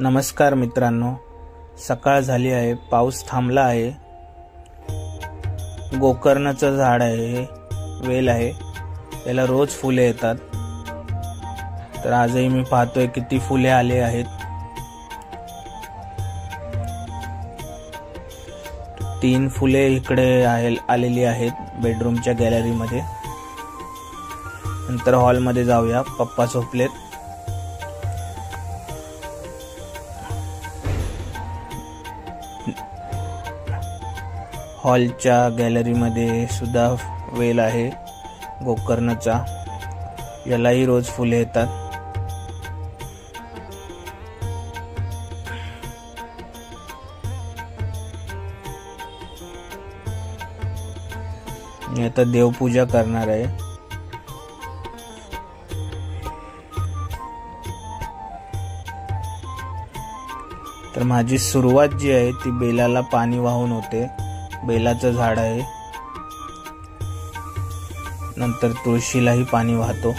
नमस्कार मित्रांनो, सकाळ झाली आहे, पाऊस थांबला आहे। गोकर्णाचं झाड आहे, वेल आहे, याला रोज फुले येतात। तर आजही मी पाहतोय किती फुले आले आहेत। 3 फुले इकडे आलेली आहेत बेडरूमच्या गॅलरी मध्ये। नंतर हॉल मध्ये जाऊया, पप्पा झोपलेत। हॉलच्या गॅलरी मध्ये सुद्धा वेल आहे गोकर्णाचा, यालाही रोज फुले येतात। मी आता देवपूजा करणार आहे। तर माझी सुरुवात जी आहे ती बेलाला पाणी वाहून होते। बेलाचं झाड आहे, नंतर तुळशीलाही पाणी वाहतो।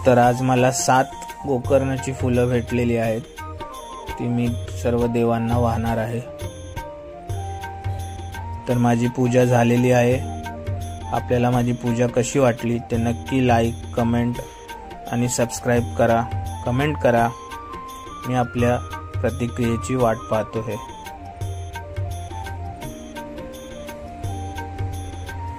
तर आज मला 7 गोकर्णाची फुलं भेटलेली आहेत, ती मी सर्व देवांना वाहणार आहे। तर माझी पूजा झालेली आहे। आपल्याला माझी पूजा कशी वाटली ते नक्की लाईक, कमेंट आणि सबस्क्राइब करा, कमेंट करा। मी आपल्या प्रतिक्रियेची वाट पाहतो आहे।